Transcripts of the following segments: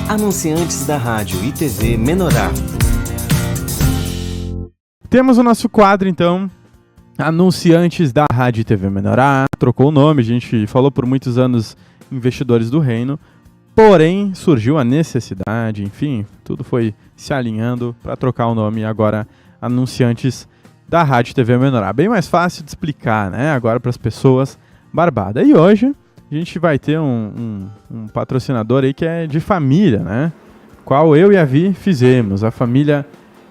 Anunciantes da Rádio e TV Menorá. Temos o nosso quadro, então, Anunciantes da Rádio e TV Menorá. Trocou o nome, a gente falou por muitos anos Investidores do Reino, porém surgiu a necessidade, enfim, tudo foi se alinhando para trocar o nome agora Anunciantes da Rádio e TV Menorá. Bem mais fácil de explicar, né, agora para as pessoas Barbada. E hoje a gente vai ter um patrocinador aí que é de família, né? Qual eu e a Vi fizemos, a família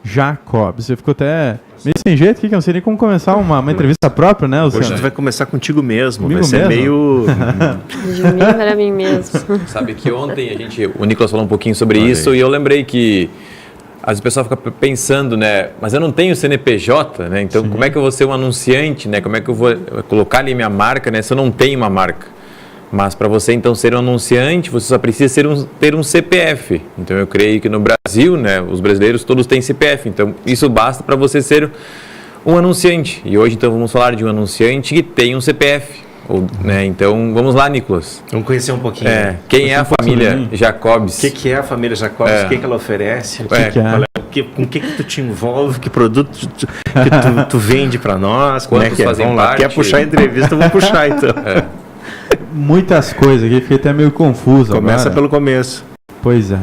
Jacobs. Você ficou até meio sem jeito aqui, que eu não sei nem como começar uma entrevista própria, né, Luciano? Hoje a gente vai começar contigo mesmo. Comigo vai ser mesmo? meio... De mim para mim mesmo. Sabe que ontem o Nicolas falou um pouquinho sobre isso e eu lembrei que as pessoas ficam pensando, né, mas eu não tenho CNPJ, né, então como é que eu vou ser um anunciante, né, como é que eu vou colocar ali minha marca, né, se eu não tenho uma marca? Mas para você, então, ser um anunciante, você só precisa ter um CPF. Então, eu creio que no Brasil, né, os brasileiros todos têm CPF. Então, isso basta para você ser um anunciante. E hoje, então, vamos falar de um anunciante que tem um CPF. Né? Então, vamos lá, Nicolas. Vamos conhecer um pouquinho. Quem é a família Jacobs? O que é a família Jacobs? O que ela oferece? Com o que tu te envolve? Que produto que tu vende para nós? Quantos fazem parte? Quer puxar a entrevista? Eu vou puxar, então. Muitas coisas aqui, fiquei até meio confuso. Começa agora. Pelo começo. Pois é.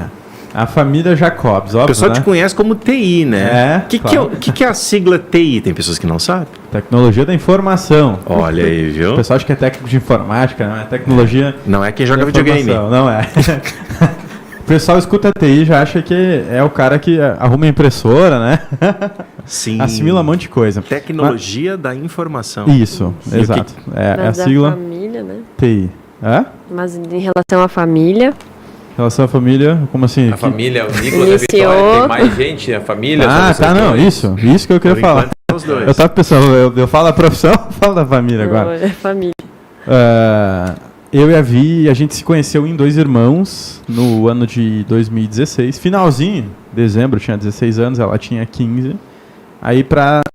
A família Jacobs, óbvio, O pessoal né? te conhece como TI, né? Claro. O que é a sigla TI? Tem pessoas que não sabem. Tecnologia da informação. Olha aí, viu? O pessoal acha que é técnico de informática, não é tecnologia. Não é quem da joga videogame. informação, não é. O pessoal escuta TI e já acha que é o cara que arruma impressora, né? Sim. Assimila um monte de coisa. Tecnologia da informação. Isso, exato. É a sigla Da família, né? TI. É? Mas em relação à família... Em relação à família, como assim? A família, o Nicolas e a Vitória, tem mais gente, a família... Não, isso que eu queria falar. Os dois. Eu tava pensando, eu falo da profissão, eu falo da família agora. Não, é família. Eu e a Vi, a gente se conheceu em Dois Irmãos no ano de 2016. Finalzinho, dezembro, eu tinha 16 anos, ela tinha 15. Aí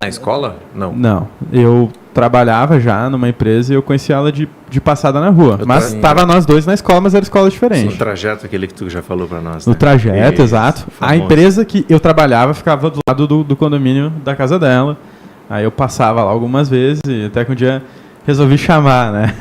Na escola? Não. Não, eu trabalhava já numa empresa e eu conheci ela de passada na rua. Mas tava nós dois na escola, mas era escola diferente. No trajeto, aquele que tu já falou pra nós. No né? trajeto, Isso, exato. famoso. A empresa que eu trabalhava ficava do lado do condomínio da casa dela. Aí eu passava lá algumas vezes e até que um dia resolvi chamar, né?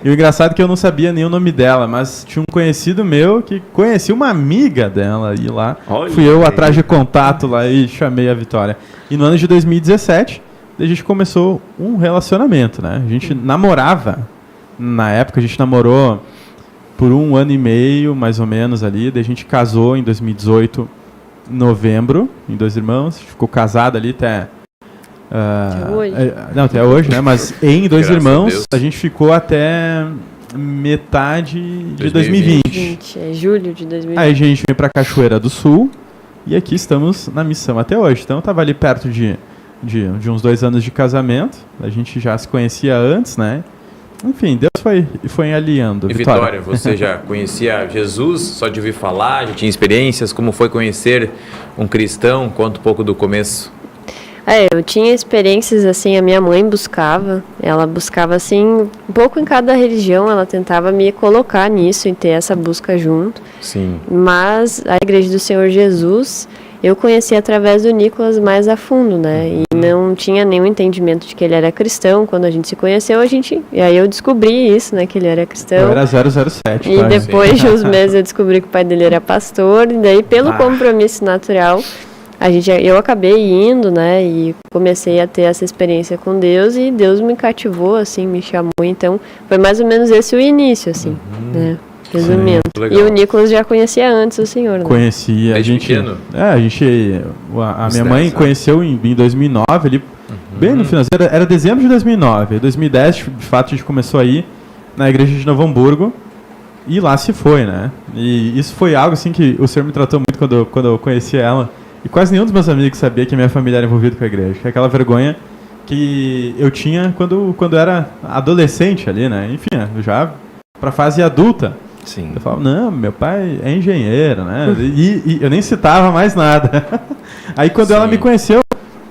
E o engraçado é que eu não sabia nem o nome dela, mas tinha um conhecido meu que conhecia uma amiga dela e lá. Olha fui eu aí. atrás de contato lá e chamei a Vitória. E no ano de 2017, a gente começou um relacionamento, né? A gente namorava. Na época a gente namorou por 1 ano e meio, mais ou menos ali. Daí a gente casou em 2018, em novembro, em Dois Irmãos. A gente ficou casado ali até... Até hoje. Não, até hoje, né? Mas em Dois Graças a Irmãos, Deus. a gente ficou até metade de 2020. 20, é julho de 2020. Aí a gente veio pra Cachoeira do Sul e aqui estamos na missão até hoje. Então eu tava ali perto de uns 2 anos de casamento. A gente já se conhecia antes, né? Enfim, Deus foi alinhando. E Vitória, você já conhecia Jesus, só de ouvir falar, já tinha experiências? Como foi conhecer um cristão? Conta um pouco do começo. Eu tinha experiências, assim, a minha mãe ela buscava, assim, um pouco em cada religião, ela tentava me colocar nisso e ter essa busca junto. Sim. Mas a Igreja do Senhor Jesus, eu conheci através do Nicolas mais a fundo, né? E não tinha nenhum entendimento de que ele era cristão. Quando a gente se conheceu, e aí eu descobri isso, né? Que ele era cristão. Eu era 007. E depois de uns meses eu descobri que o pai dele era pastor. E daí, pelo compromisso natural, eu acabei indo, né? E comecei a ter essa experiência com Deus. E Deus me cativou, assim, me chamou. Então, foi mais ou menos esse o início, assim, né? Resumindo. Sim, e o Nicolas já conhecia antes o senhor, né? Conhecia. Desde pequeno? A minha mãe conheceu em 2009, ali, bem no finalzinho, era dezembro de 2009. Em 2010, de fato, a gente começou a ir na igreja de Novo Hamburgo e lá se foi, né? E isso foi algo, assim, que o senhor me tratou muito quando eu conheci ela. E quase nenhum dos meus amigos sabia que a minha família era envolvida com a igreja. Que é aquela vergonha que eu tinha quando era adolescente ali, né? Enfim, já pra fase adulta. Sim. Eu falava, não, meu pai é engenheiro, né? E eu nem citava mais nada. Aí quando ela me conheceu,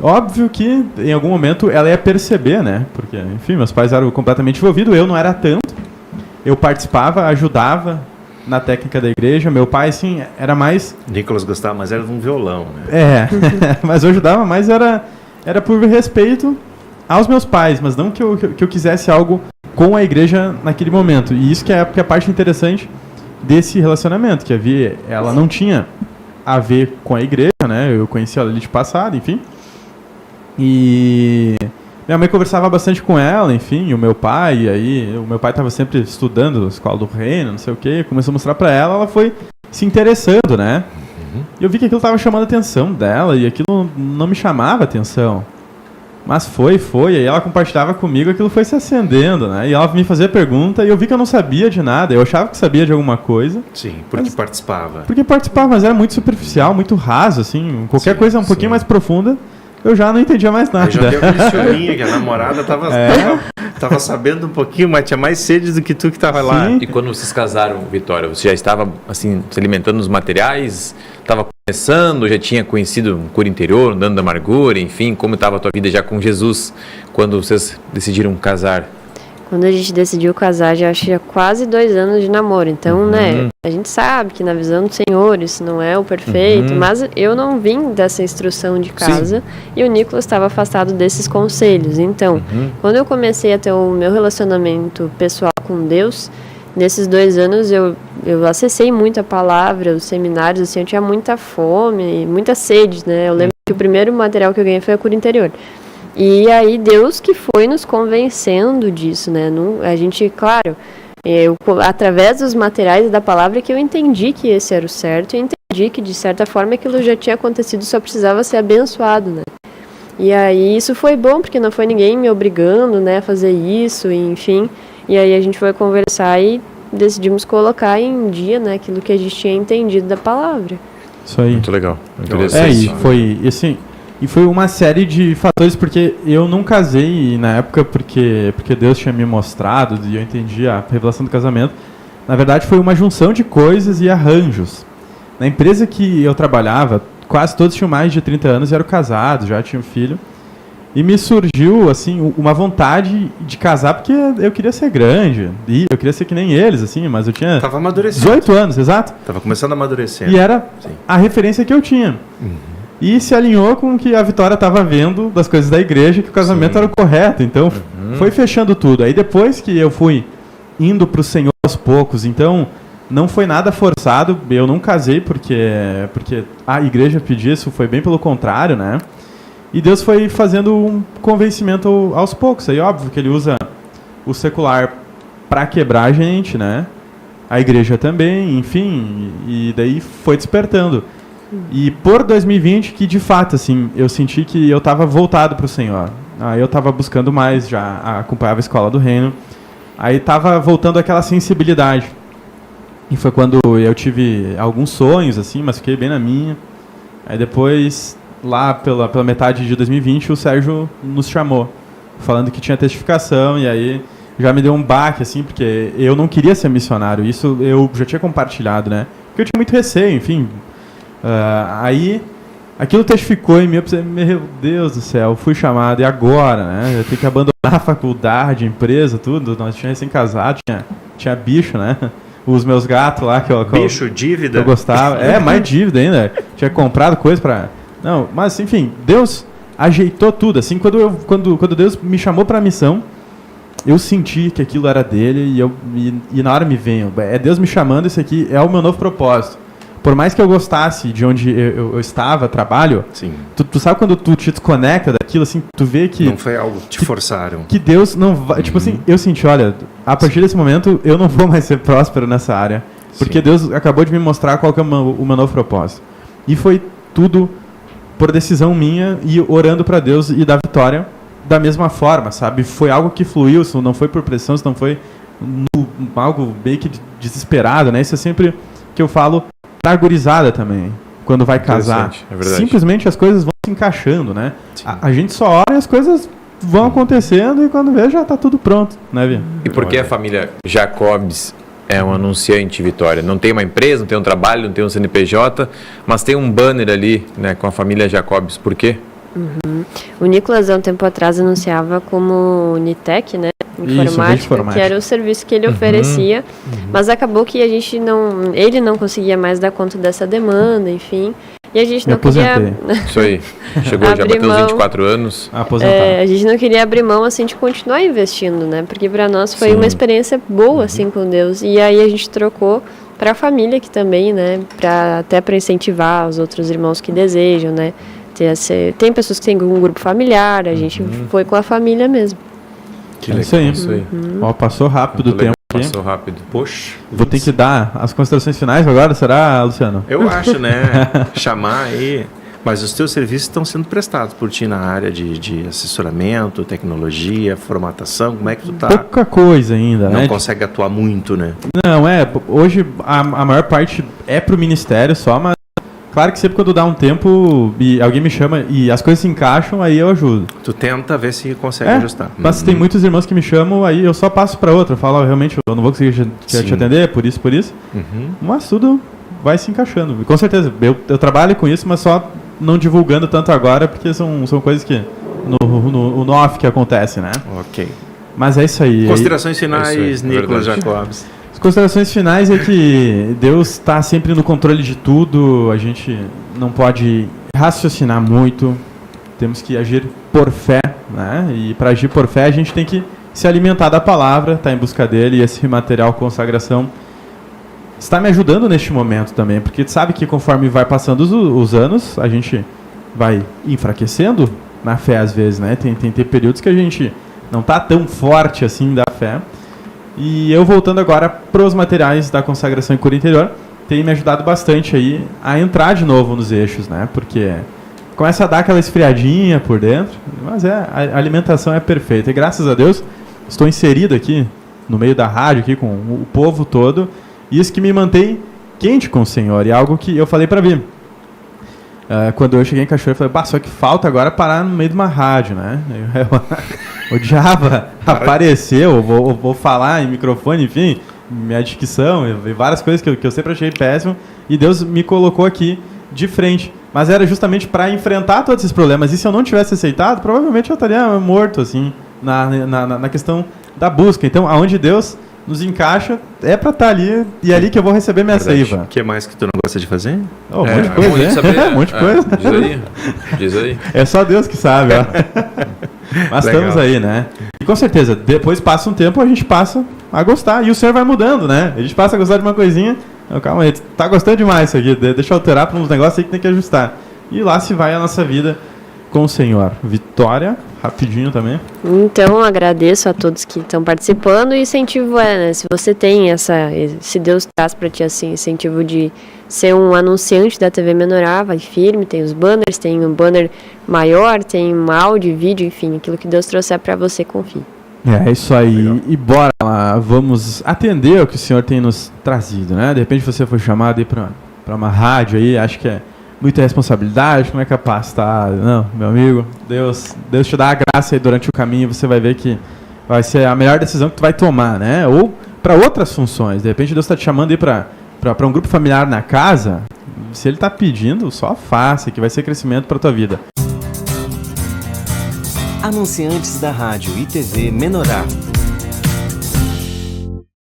óbvio que em algum momento ela ia perceber, né? Porque, enfim, meus pais eram completamente envolvidos, eu não era tanto. Eu participava, ajudava na técnica da igreja. Meu pai, assim, era mais... Nicolas gostava, mas era de um violão, né? Mas eu ajudava, mas era por respeito aos meus pais, mas não que eu quisesse algo com a igreja naquele momento. E isso que é a parte interessante desse relacionamento, que ela não tinha a ver com a igreja, né? Eu conheci ela ali de passado, enfim. E minha mãe conversava bastante com ela, enfim, e o meu pai, o meu pai estava sempre estudando a Escola do Reino, não sei o quê, começou a mostrar para ela, ela foi se interessando, né? E eu vi que aquilo estava chamando a atenção dela, e aquilo não me chamava a atenção. Mas foi, aí ela compartilhava comigo, aquilo foi se acendendo, né? E ela me fazia pergunta, e eu vi que eu não sabia de nada, eu achava que sabia de alguma coisa. Sim, porque participava. Porque participava, mas era muito superficial, muito raso, assim, qualquer coisa um pouquinho mais profunda, eu já não entendia mais nada. Aí já deu aquele ciúminho, que a namorada tava sabendo um pouquinho, mas tinha mais sede do que tu que tava lá. E quando vocês casaram, Vitória, você já estava assim, se alimentando dos materiais? Estava começando, já tinha conhecido um cura interior, andando da amargura, enfim, como estava a tua vida já com Jesus quando vocês decidiram casar? Quando a gente decidiu casar, já tinha quase 2 anos de namoro. Então, né, a gente sabe que na visão do Senhor isso não é o perfeito, mas eu não vim dessa instrução de casa e o Nicolas estava afastado desses conselhos. Então, quando eu comecei a ter o meu relacionamento pessoal com Deus, nesses 2 anos eu acessei muito a palavra, os seminários, assim, eu tinha muita fome, muita sede, né? Eu lembro que o primeiro material que eu ganhei foi a cura interior. E aí Deus que foi nos convencendo disso, né? A gente, claro, através dos materiais e da palavra que eu entendi que esse era o certo, e entendi que de certa forma aquilo já tinha acontecido, só precisava ser abençoado, né? E aí isso foi bom, porque não foi ninguém me obrigando, né, a fazer isso, enfim. E aí a gente foi conversar e decidimos colocar em dia, né, aquilo que a gente tinha entendido da palavra. Isso aí. Muito legal. E foi uma série de fatores, porque eu não casei na época porque Deus tinha me mostrado e eu entendi a revelação do casamento. Na verdade, foi uma junção de coisas e arranjos. Na empresa que eu trabalhava, quase todos tinham mais de 30 anos e eram casados, já tinham filho. E me surgiu, assim, uma vontade de casar, porque eu queria ser grande. E eu queria ser que nem eles, assim, mas eu tinha... Tava amadurecendo. 18 anos, exato. Tava começando a amadurecer. E era a referência que eu tinha. E se alinhou com o que a Vitória estava vendo das coisas da igreja, que o casamento era o correto. Então, foi fechando tudo. Aí depois que eu fui indo para o Senhor aos poucos, então, não foi nada forçado. Eu não casei porque a igreja pedia isso, foi bem pelo contrário, né? E Deus foi fazendo um convencimento aos poucos. Aí, óbvio que ele usa o secular para quebrar a gente, né? A igreja também, enfim. E daí foi despertando. E por 2020 que de fato assim, eu senti que eu estava voltado para o Senhor. Aí eu estava buscando mais, já acompanhava a Escola do Reino. Aí estava voltando aquela sensibilidade. E foi quando eu tive alguns sonhos assim, mas fiquei bem na minha. Aí depois, lá pela metade de 2020, o Sérgio nos chamou, falando que tinha testificação, e aí já me deu um baque assim, porque eu não queria ser missionário. Isso eu já tinha compartilhado, né? Porque eu tinha muito receio, enfim. Aí aquilo testificou em mim, eu pensei, meu Deus do céu, fui chamado, e agora, né? Eu tenho que abandonar a faculdade, a empresa, tudo. Nós tínhamos recém-casado, tinha bicho, né? Os meus gatos lá bicho, dívida? Eu gostava. Mais dívida ainda. Tinha comprado coisa pra... Não, mas enfim, Deus ajeitou tudo. Assim, quando Deus me chamou pra missão, eu senti que aquilo era dele, e na hora me veio, é Deus me chamando, isso aqui é o meu novo propósito. Por mais que eu gostasse de onde eu estava, trabalho, tu sabe quando tu te desconecta daquilo, assim, tu vê que... Não foi algo que te forçaram. Que Deus não vai... Tipo assim, eu senti, olha, a partir desse momento eu não vou mais ser próspero nessa área. Porque Deus acabou de me mostrar qual que é o meu novo propósito. E foi tudo por decisão minha e orando para Deus e da Vitória da mesma forma, sabe? Foi algo que fluiu, isso não foi por pressão, isso não foi algo meio que desesperado, né? Isso é sempre que eu falo pra gurizada também, quando vai casar. É verdade. Simplesmente as coisas vão se encaixando, né? A gente só ora e as coisas vão acontecendo, e quando vê já tá tudo pronto, né, Via? E por que a família Jacobs é um anunciante, Vitória? Não tem uma empresa, não tem um trabalho, não tem um CNPJ, mas tem um banner ali, né, com a família Jacobs. Por quê? O Nicolas, há um tempo atrás, anunciava como Unitec, né? Informática, que era o serviço que ele oferecia, mas acabou que ele não conseguia mais dar conta dessa demanda, enfim, e a gente não queria... Isso aí, chegou, já bateu os 24 anos. A gente não queria abrir mão, assim, de continuar investindo, né, porque para nós foi uma experiência boa, assim, com Deus, e aí a gente trocou para a família aqui também, né, até para incentivar os outros irmãos que desejam, né, tem pessoas que têm um grupo familiar, a gente foi com a família mesmo. Que legal, isso aí. Ó, passou rápido o tempo. Passou rápido. Poxa. Vou ter que dar as considerações finais agora, será, Luciano? Eu acho, né? Chamar aí. Mas os teus serviços estão sendo prestados por ti na área de assessoramento, tecnologia, formatação. Como é que tu tá? Pouca coisa ainda, Não né? consegue atuar muito, né? Não, hoje a maior parte é pro ministério só, mas claro que sempre quando dá um tempo e alguém me chama e as coisas se encaixam, aí eu ajudo. Tu tenta ver se consegue ajustar. Mas tem muitos irmãos que me chamam, aí eu só passo para outra. Eu falo, realmente, eu não vou conseguir te atender, por isso. Mas tudo vai se encaixando. E com certeza, eu trabalho com isso, mas só não divulgando tanto agora, porque são coisas que no off que acontece, né? Ok. Mas é isso aí. Considerações finais, Nicolas Jacobs. Considerações finais é que Deus está sempre no controle de tudo, a gente não pode raciocinar muito, temos que agir por fé, né? E para agir por fé a gente tem que se alimentar da palavra, estar em busca dele, e esse material consagração está me ajudando neste momento também, porque tu sabe que conforme vai passando os anos, a gente vai enfraquecendo na fé às vezes, né? Tem períodos que a gente não está tão forte assim da fé. E eu voltando agora para os materiais da consagração em cura interior, tem me ajudado bastante aí a entrar de novo nos eixos, né? Porque começa a dar aquela esfriadinha por dentro, mas a alimentação é perfeita. E graças a Deus estou inserido aqui no meio da rádio, aqui com o povo todo, e isso que me mantém quente com o Senhor. E algo que eu falei para vir. Quando eu cheguei em Cachoeira, eu falei, só que falta agora parar no meio de uma rádio, né? Eu odiava aparecer, ou vou falar em microfone, enfim, minha dicção e várias coisas que eu sempre achei péssimo, e Deus me colocou aqui de frente. Mas era justamente para enfrentar todos esses problemas, e se eu não tivesse aceitado, provavelmente eu estaria morto, assim, na questão da busca. Então, aonde Deus nos encaixa, é para estar ali, e é ali que eu vou receber minha seiva. O que mais que tu não gosta de fazer? Um monte de coisa, um monte de coisa. Diz aí. É só Deus que sabe, ó. Mas legal. Estamos aí, né? E com certeza, depois passa um tempo, a gente passa a gostar, e o Senhor vai mudando, né? A gente passa a gostar de uma coisinha, calma aí, tá gostando demais isso aqui, deixa eu alterar para uns negócios aí que tem que ajustar. E lá se vai a nossa vida com o Senhor. Vitória, rapidinho também. Então, agradeço a todos que estão participando, e incentivo né? Se você tem se Deus traz para ti assim, incentivo de ser um anunciante da TV Menorá, vai firme, tem os banners, tem um banner maior, tem um áudio, vídeo, enfim, aquilo que Deus trouxer para você, confie. É isso aí. Legal. E bora lá, vamos atender o que o Senhor tem nos trazido, né? De repente você foi chamado aí para uma rádio aí, acho que é muita responsabilidade, não é capacitado. Não, meu amigo, Deus te dá a graça aí durante o caminho, você vai ver que vai ser a melhor decisão que tu vai tomar, né? Ou para outras funções, de repente Deus está te chamando aí para um grupo familiar na casa, se Ele está pedindo, só faça, que vai ser crescimento para tua vida. Anunciantes da Rádio e TV Menorá.